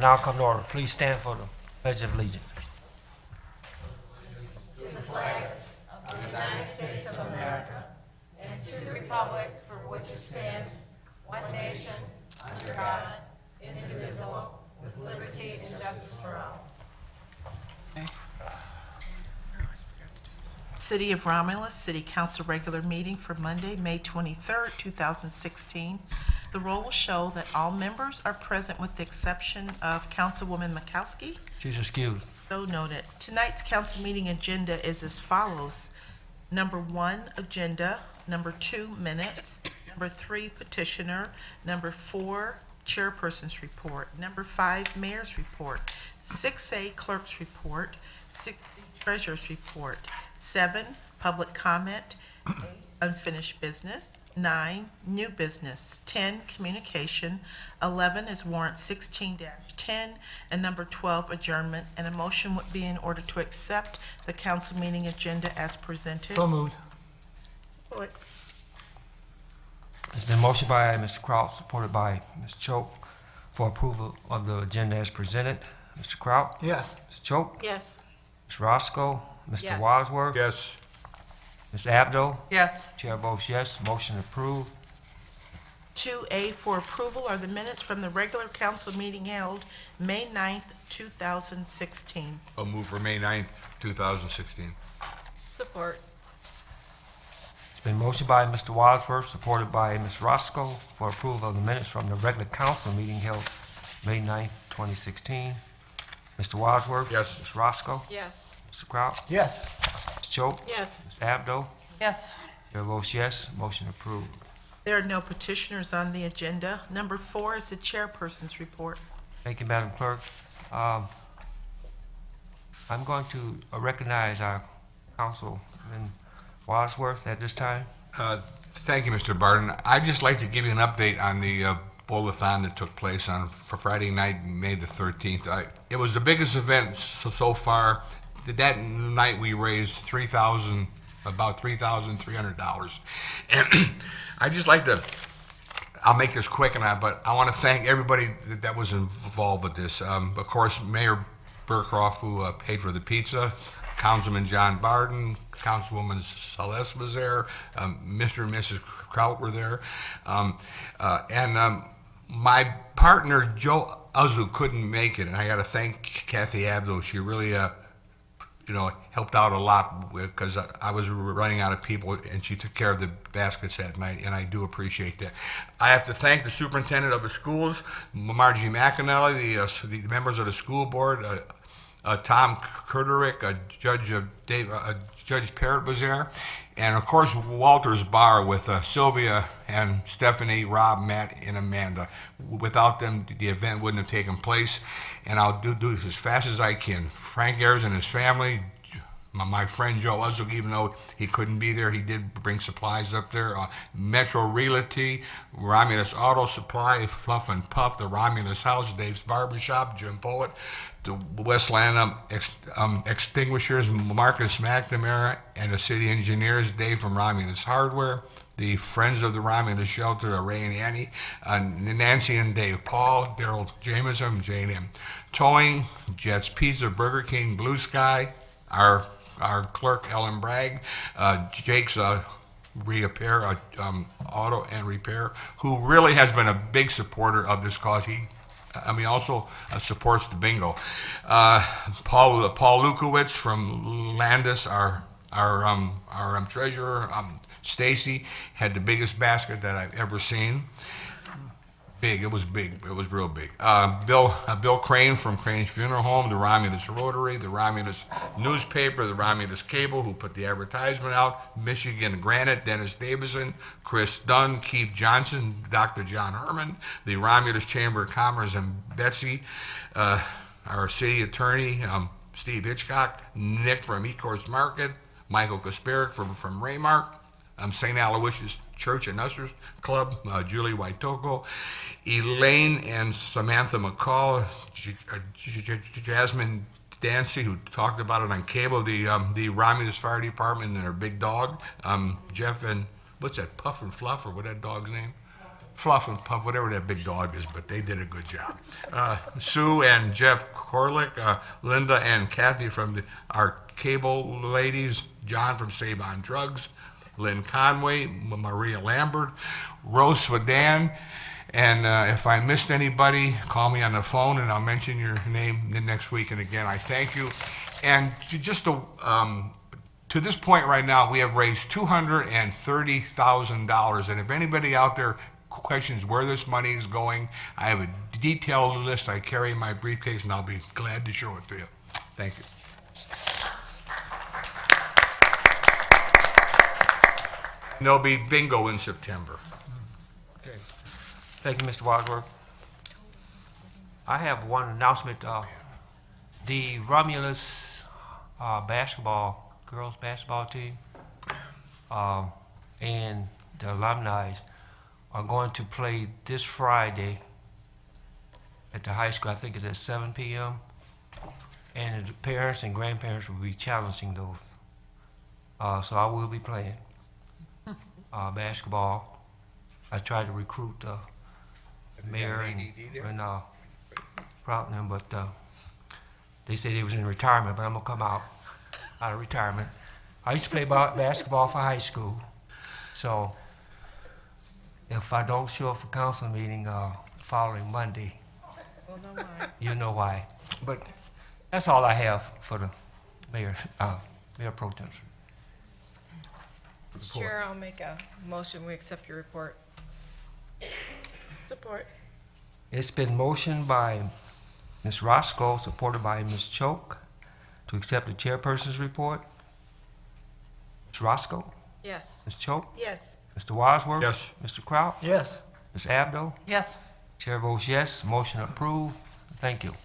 now come to order. Please stand for the Pledge of Allegiance. City of Romulus City Council regular meeting for Monday, May 23rd, 2016. The roll will show that all members are present with the exception of Councilwoman Makowski. She's excused. So noted. Tonight's council meeting agenda is as follows. Number 1, agenda. Number 2, minutes. Number 3, petitioner. Number 4, chairperson's report. Number 5, mayor's report. 6A, clerk's report. 6B, treasurer's report. 7, public comment. 8, unfinished business. 9, new business. 10, communication. 11 is warrant 16-10, and number 12, adjournment. And a motion would be in order to accept the council meeting agenda as presented. So moved. Support. It's been motioned by Mr. Kraut, supported by Ms. Choate, for approval of the agenda as presented. Mr. Kraut? Yes. Ms. Choate? Yes. Ms. Roscoe? Mr. Yes. Wadsworth? Yes. Ms. Abdo? Yes. Chair votes yes. Motion approved. 2A for approval are the minutes from the regular council meeting held May 9th, 2016. I'll move for May 9th, 2016. Support. It's been motioned by Mr. Wadsworth, supported by Ms. Roscoe, for approval of the minutes from the regular council meeting held May 9th, 2016. Mr. Wadsworth? Yes. Ms. Roscoe? Yes. Mr. Kraut? Yes. Ms. Choate? Yes. Ms. Abdo? Yes. Chair votes yes. Motion approved. There are no petitioners on the agenda. Number 4 is the chairperson's report. Thank you, Madam Clerk. I'm going to recognize our Councilman Wadsworth at this time. Thank you, Mr. Barton. I'd just like to give you an update on the bowl-a-thon that took place for Friday night, May the 13th. It was the biggest event so far. That night we raised about $3,300. And I'd just like to, I'll make this quick, but I want to thank everybody that was involved with this. Of course, Mayor Burkhoff, who paid for the pizza, Councilman John Barton, Councilwoman Celeste was there, Mr. and Mrs. Kraut were there, and my partner, Joe Uzu, couldn't make it, and I got to thank Kathy Abdo. She really helped out a lot because I was running out of people, and she took care of the baskets that night, and I do appreciate that. I have to thank the superintendent of the schools, Margie McAnally, the members of the school board, Tom Kurterick, Judge Parrott was there, and of course Walter's Bar with Sylvia and Stephanie, Rob, Matt, and Amanda. Without them, the event wouldn't have taken place, and I'll do this as fast as I can. Frank Ayers and his family, my friend Joe Uzzle, even though he couldn't be there, he did bring supplies up there. Metro Realty, Romulus Auto Supply, Fluff and Puff, the Romulus House, Dave's Barbershop, Jim Poet, the Westland Extinguishers, Marcus McNamara, and the city engineers, Dave from Romulus Hardware, the Friends of the Romulus Shelter, Ray and Annie, Nancy and Dave Paul, Daryl Jameson, J&M Towing, Jets Pizza, Burger King, Blue Sky, our clerk, Ellen Bragg, Jake's Repair, Auto and Repair, who really has been a big supporter of this cause. He also supports the bingo. Paul Lukowitz from Landis, our treasurer, Stacy, had the biggest basket that I've ever seen. Big, it was big, it was real big. Bill Crane from Crane's Funeral Home, the Romulus Rotary, the Romulus Newspaper, the Romulus Cable, who put the advertisement out, Michigan Granite, Dennis Davison, Chris Dunn, Keith Johnson, Dr. John Herman, the Romulus Chamber of Commerce, and Betsy, our city attorney, Steve Hitchcock, Nick from Ecorse Market, Michael Kasperik from Raymark, St. Aloysius Church and Ushers Club, Julie Waitoko, Elaine and Samantha McCall, Jasmine Dancy, who talked about it on cable, the Romulus Fire Department and their big dog, Jeff and, what's that, Puff and Fluff, or what that dog's name? Fluff and Puff, whatever that big dog is, but they did a good job. Sue and Jeff Korlick, Linda and Kathy from our cable ladies, John from Save on Drugs, Lynn Conway, Maria Lambert, Rose Swadan, and if I missed anybody, call me on the phone and I'll mention your name the next week. And again, I thank you. And just to this point right now, we have raised $230,000. And if anybody out there questions where this money is going, I have a detailed list I carry in my briefcase, and I'll be glad to show it to you. Thank you. And there'll be bingo in September. Okay. Thank you, Mr. Wadsworth. I have one announcement. The Romulus girls basketball team, and the alumni are going to play this Friday at the high school. I think it's at 7 p.m. And the parents and grandparents will be challenging those. So I will be playing basketball. I tried to recruit the mayor and Proughton, but they said he was in retirement, but I'm gonna come out of retirement. I used to play basketball for high school, so if I don't show up for council meeting following Monday, you know why. But that's all I have for the mayor pro tem. Mr. Chair, I'll make a motion, we accept your report. Support. It's been motioned by Ms. Roscoe, supported by Ms. Choke, to accept the chairperson's report. Ms. Roscoe? Yes. Ms. Choke? Yes. Mr. Wadsworth? Yes. Mr. Kraut? Yes. Ms. Abdo? Yes. Chair votes yes. Motion approved. Thank you.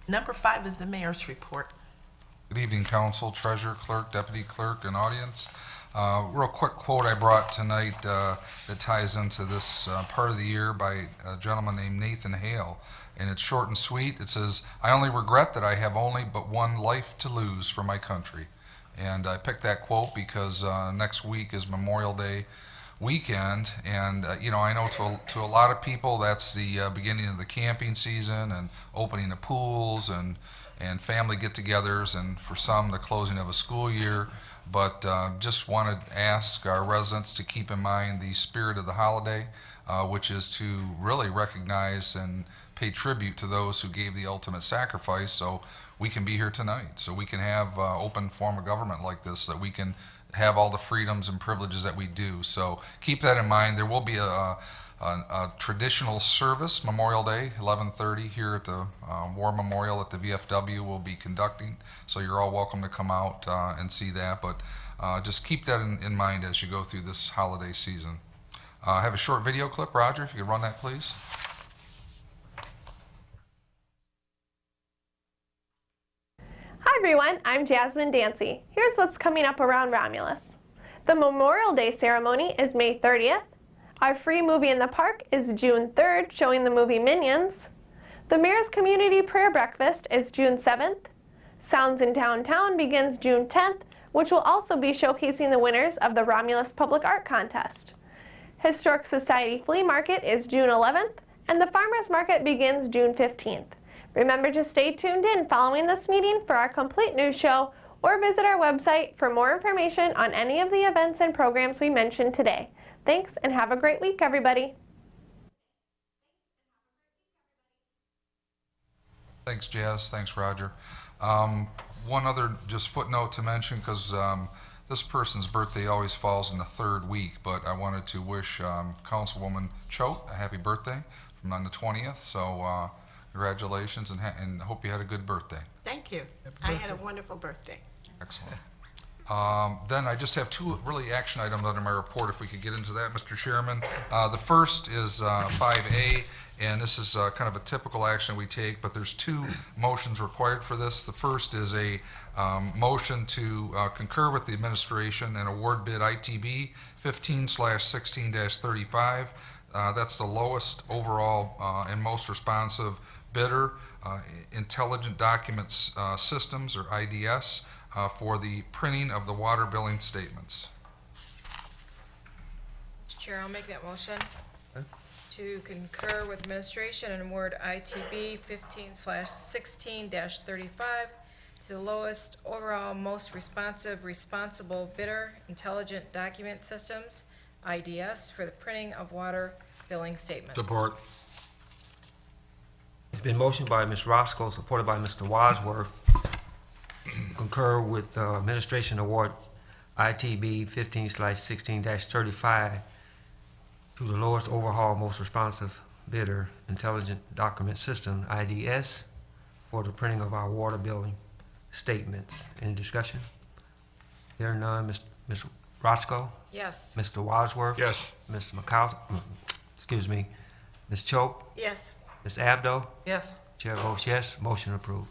Number 5 is the mayor's report. Good evening, council, treasurer, clerk, deputy clerk, and audience. Real quick quote I brought tonight that ties into this part of the year by a gentleman named Nathan Hale, and it's short and sweet. It says, "I only regret that I have only but one life to lose for my country." And I picked that quote because next week is Memorial Day weekend, and I know to a lot of people that's the beginning of the camping season and opening the pools and family get-togethers, and for some the closing of a school year. But just wanted to ask our residents to keep in mind the spirit of the holiday, which is to really recognize and pay tribute to those who gave the ultimate sacrifice, so we can be here tonight, so we can have open form of government like this, so that we can have all the freedoms and privileges that we do. So keep that in mind. There will be a traditional service, Memorial Day, 11:30 here at the War Memorial at the VFW will be conducting. So you're all welcome to come out and see that. But just keep that in mind as you go through this holiday season. I have a short video clip. Roger, if you could run that, please. Hi everyone, I'm Jasmine Dancy. Here's what's coming up around Romulus. The Memorial Day ceremony is May 30th. Our free movie in the park is June 3rd, showing the movie Minions. The Mayor's Community Prayer Breakfast is June 7th. Sounds in Downtown begins June 10th, which will also be showcasing the winners of the Romulus Public Art Contest. Historic Society Flea Market is June 11th, and the Farmers Market begins June 15th. Remember to stay tuned in following this meeting for our complete news show, or visit our website for more information on any of the events and programs we mentioned today. Thanks, and have a great week, everybody. Thanks, Jazz. Thanks, Roger. One other just footnote to mention, because this person's birthday always falls in the third week, but I wanted to wish Councilwoman Choate a happy birthday from on the 20th. So congratulations, and hope you had a good birthday. Thank you. I had a wonderful birthday. Excellent. Then I just have two really action items under my report, if we could get into that, Mr. Chairman. The first is 5A, and this is kind of a typical action we take, but there's two motions required for this. The first is a motion to concur with the administration and award bid ITB 15/16-35. That's the lowest overall and most responsive bidder, Intelligent Documents Systems, or IDS, for the printing of the water billing statements. Mr. Chair, I'll make that motion. Okay. To concur with administration and award ITB 15/16-35 to the lowest overall most responsible bidder, Intelligent Document Systems, IDS, for the printing of water billing statements. Support. It's been motioned by Ms. Roscoe, supported by Mr. Wadsworth, concur with administration award ITB 15/16-35 to the lowest overhaul, most responsive bidder, Intelligent Document System, IDS, for the printing of our water billing statements. Any discussion? Hearing none, Ms. Roscoe, Yes. Mr. Wadsworth. Yes. Mr. Excuse me, Ms. Choate, Yes. Ms. Abdo. Yes. Chair votes yes, motion approved.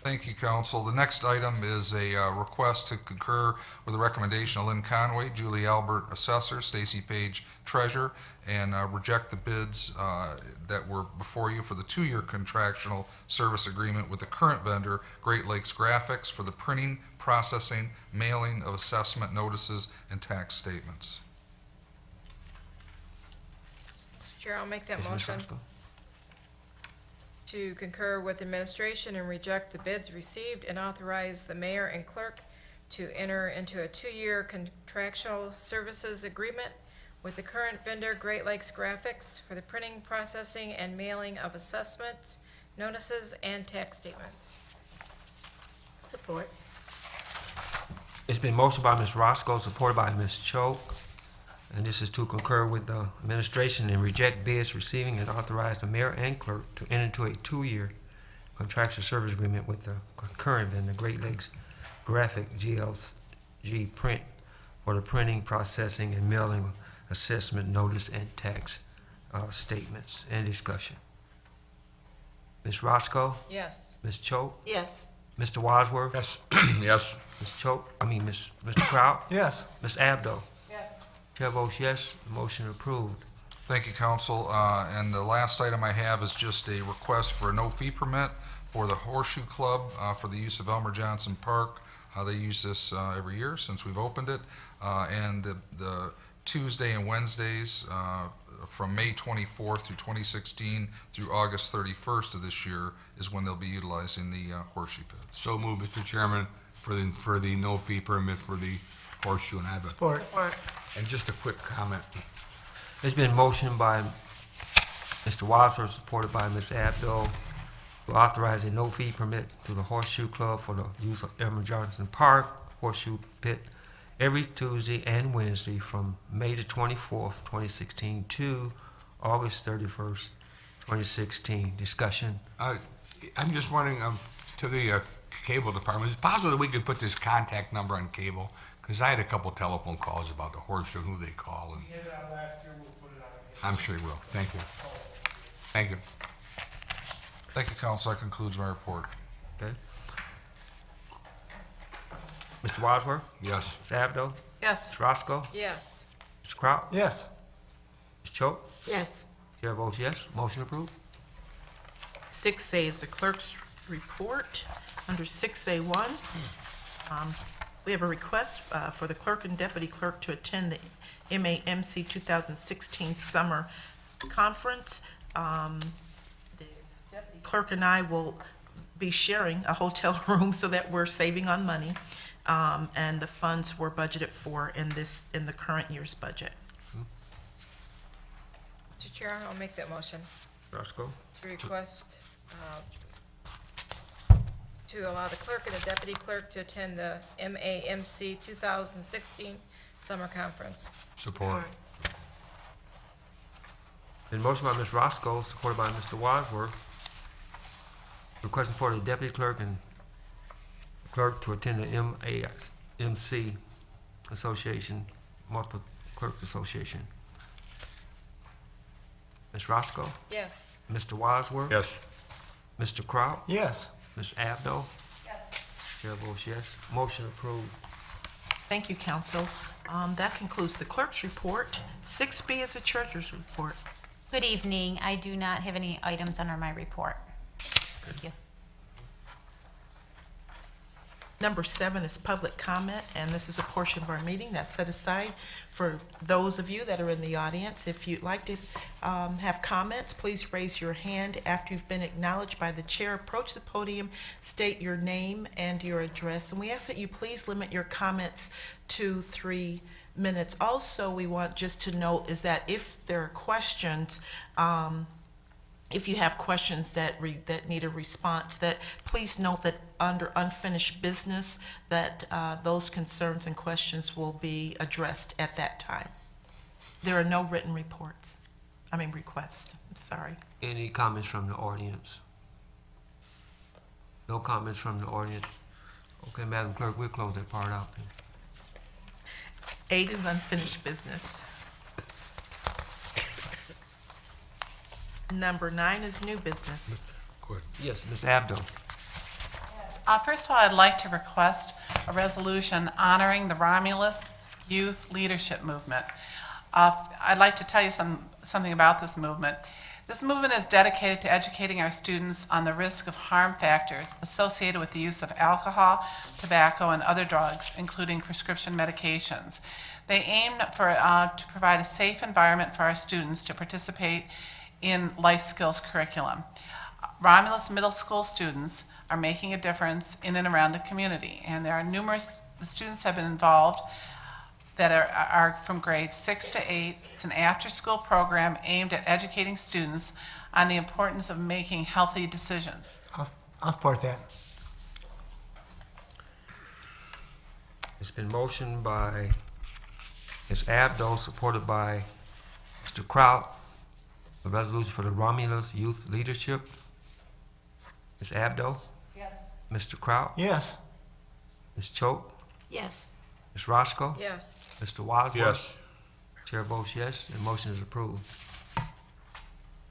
Thank you, council. The next item is a request to concur with the recommendation of Lynn Conway, Julie Albert, Assessor, Stacy Page, Treasurer, and reject the bids that were before you for the 2-year contractual service agreement with the current vendor, Great Lakes Graphics, for the printing, processing, mailing of assessment notices and tax statements. Chair, I'll make that Yes, Ms. motion. Roscoe. To concur with administration and reject the bids received and authorize the mayor and clerk to enter into a 2-year contractual services agreement with the current vendor, Great Lakes Graphics, for the printing, processing, and mailing of assessments, notices, and tax statements. Support. It's been motioned by Ms. Roscoe, supported by Ms. Choate, and this is to concur with the administration and reject bids receiving and authorize the mayor and clerk to enter into a 2-year contractual service agreement with the current vendor, Great Lakes Graphic GLG Print, for the printing, processing, and mailing of assessment notice and tax statements. Any discussion? Ms. Roscoe, Yes. Ms. Choate, Yes. Mr. Wadsworth, Yes. Yes. Ms. Choate, Mr. Kraut, Yes. Ms. Abdo. Chair votes yes, motion approved. Thank you, council. And the last item I have is just a request for a no-fee permit for the Horseshoe Club for the use of Elmer Johnson Park. They use this every year since we've opened it. And the Tuesday and Wednesdays from May 24th through 2016 through August 31st of this year is when they'll be utilizing the horseshoe pits. So moved, Mr. Chairman, for the no-fee permit for the Horseshoe, and I have Support. and just a quick comment. It's been motioned by Mr. Wadsworth, supported by Ms. Abdo, to authorize a no-fee permit to the Horseshoe Club for the use of Elmer Johnson Park Horseshoe Pit every Tuesday and Wednesday from May the 24th, 2016 to August 31st, 2016. Discussion. I'm just wondering, to the cable department, is it possible that we could put this contact number on cable? Because I had a couple telephone calls about the Horseshoe, who they call, and I'm sure he will. Thank you. Thank you. Thank you, council. That concludes my report. Okay. Mr. Wadsworth, Yes. Ms. Abdo, Yes. Ms. Roscoe, Yes. Mr. Kraut, Yes. Ms. Choate. Yes. Chair votes yes, motion approved. 6A is the clerk's report. Under 6A1, we have a request for the clerk and deputy clerk to attend the MAMC 2016 Summer Conference. The deputy clerk and I will be sharing a hotel room so that we're saving on money. And the funds were budgeted for in the current year's budget. Mr. Chair, I'll make that motion. Roscoe. To request to allow the clerk and the deputy clerk to attend the MAMC 2016 Summer Conference. Support. Been motioned by Ms. Roscoe, supported by Mr. Wadsworth, requesting for the deputy clerk and clerk to attend the MAMC Association, Multiple Clerks Association. Ms. Roscoe, Yes. Mr. Wadsworth, Yes. Mr. Kraut, Yes. Ms. Abdo. Chair votes yes, motion approved. Thank you, council. That concludes the clerk's report. 6B is the treasurer's report. Good evening. I do not have any items under my report. Thank you. Number 7 is public comment, and this is a portion of our meeting that's set aside for those of you that are in the audience. If you'd like to have comments, please raise your hand. After you've been acknowledged by the chair, approach the podium, state your name and your address, and we ask that you please limit your comments to 3 minutes. Also, we want just to note is that if there are questions, if you have questions that need a response, that please note that under unfinished business, that those concerns and questions will be addressed at that time. There are no written requests. I'm sorry. Any comments from the audience? No comments from the audience? Okay, Madam Clerk, we'll close that part out then. 8 is unfinished business. Number 9 is new business. Yes, Ms. Abdo. First of all, I'd like to request a resolution honoring the Romulus Youth Leadership Movement. I'd like to tell you something about this movement. This movement is dedicated to educating our students on the risk of harm factors associated with the use of alcohol, tobacco, and other drugs, including prescription medications. They aim to provide a safe environment for our students to participate in life skills curriculum. Romulus Middle School students are making a difference in and around the community, and there are numerous students have been involved that are from grades 6 to 8. It's an after-school program aimed at educating students on the importance of making healthy decisions. I'll support that. It's been motioned by Ms. Abdo, supported by Mr. Kraut, a resolution for the Romulus Youth Leadership. Ms. Abdo? Yes. Mr. Kraut? Yes. Ms. Choate? Yes. Ms. Roscoe? Yes. Mr. Wadsworth? Yes. Chair votes yes, the motion is approved.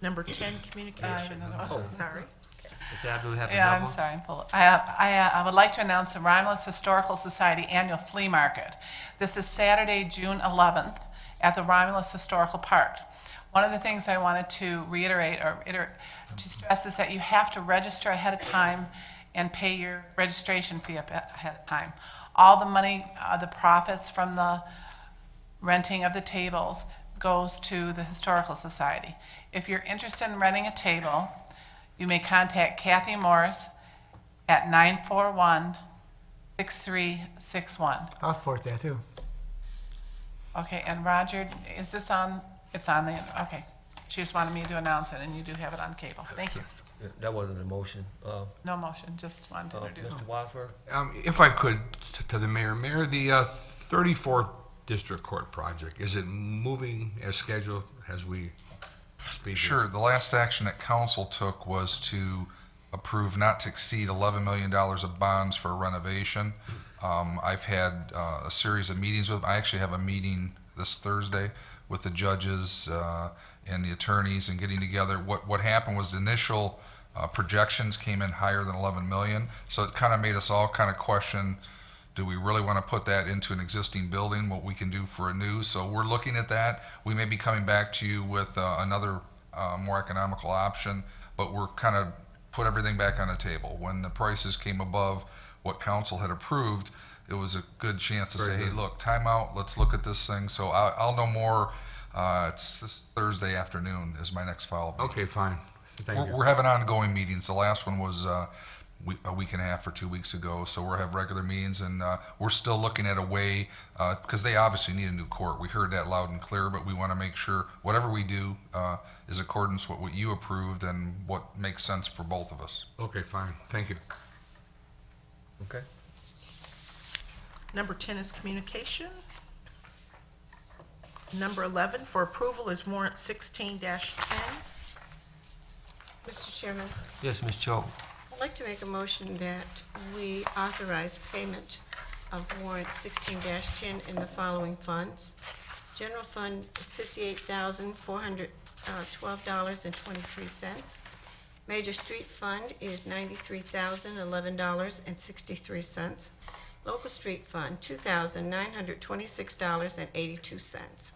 Number 10, communication. Oh, sorry. Ms. Abdo, you have Yeah, another I'm one? sorry, I'm full. I would like to announce the Romulus Historical Society Annual Flea Market. This is Saturday, June 11th, at the Romulus Historical Park. One of the things I wanted to reiterate to stress is that you have to register ahead of time and pay your registration fee ahead of time. All the money, the profits from the renting of the tables goes to the Historical Society. If you're interested in renting a table, you may contact Kathy Morris at 941-6361. I'll support that too. Okay, and Roger, is this on? It's on the, okay. She just wanted me to announce it, and you do have it on cable. Thank you. Yeah, that wasn't a motion. No motion, just wanted to introduce it. Mr. Wadsworth? If I could, to the mayor, the 34th District Court project, is it moving as scheduled as we speak? Sure, the last action that council took was to approve not to exceed $11 million of bonds for renovation. I've had a series of meetings with, I actually have a meeting this Thursday with the judges and the attorneys and getting together. What happened was the initial projections came in higher than 11 million, so it kind of made us all kind of question, do we really want to put that into an existing building, what we can do for a new? So we're looking at that. We may be coming back to you with another more economical option, but we're kind of put everything back on the table. When the prices came above what council had approved, it was a good chance to say, hey, look, time out, let's look at this thing. So I'll know more. It's this Thursday afternoon is my next follow-up. Okay, fine. Thank you. We're having ongoing meetings. The last one was a week and a half or 2 weeks ago. So we'll have regular meetings, and we're still looking at a way, because they obviously need a new court. We heard that loud and clear, but we want to make sure whatever we do is accordance with what you approved and what makes sense for both of us. Okay, fine. Thank you. Okay. Number 10 is communication. Number 11 for approval is warrant 16-10. Mr. Chairman, Yes, Ms. Choate. I'd like to make a motion that we authorize payment of warrant 16-10 in the following funds. General fund is $58,412.23. Major street fund is $93,011.63. Local street fund, $2,926.82.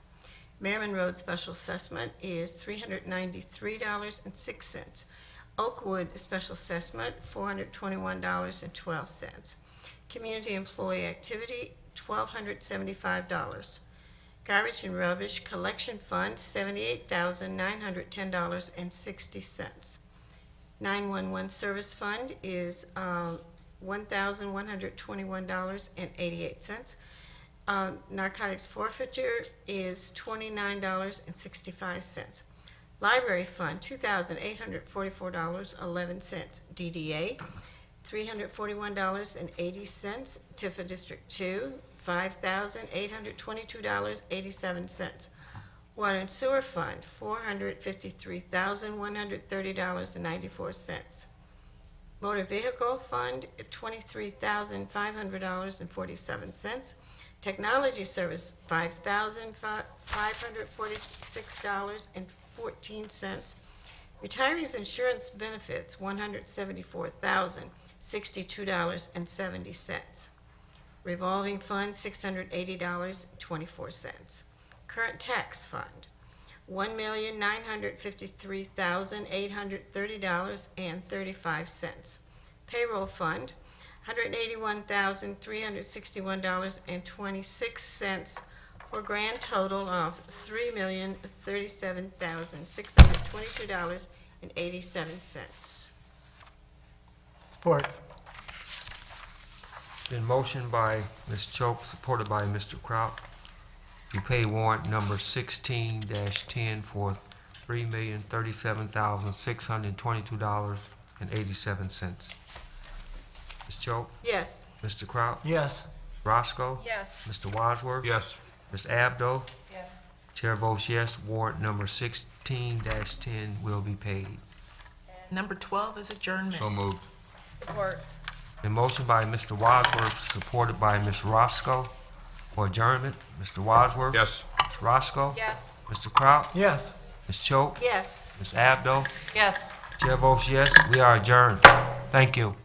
Merriman Road special assessment is $393.06. Oakwood special assessment, $421.12. Community employee activity, $1,275. Garbage and rubbish collection fund, $78,910.60. 911 service fund is $1,121.88. Narcotics forfeiture is $29.65. Library fund, $2,844.11. DDA, $341.80. Tifa District 2, $5,822.87. Water and sewer fund, $453,130.94. Motor vehicle fund, $23,500.47. Technology service, $5,546.14. Retirees insurance benefits, $174,062.70. Revolving fund, $680.24. Current tax fund, $1,953,830.35. Payroll fund, $181,361.26, for a grand total of $3,037,622.87. Support. Been motioned by Ms. Chope, supported by Mr. Kraut, to pay warrant number 16-10 for $3,037,622.87. Ms. Chope, Yes. Mr. Kraut, Yes. Roscoe, Yes. Mr. Wadsworth, Yes. Ms. Abdo. Yes. Chair votes yes, warrant number 16-10 will be paid. Number 12 is adjournment. So moved. Support. A motion by Mr. Wadsworth, supported by Ms. Roscoe, for adjournment. Mr. Wadsworth? Yes. Ms. Roscoe? Yes. Mr. Kraut? Yes. Ms. Choate? Yes. Ms. Abdo? Yes. Chair votes yes, we are adjourned. Thank you.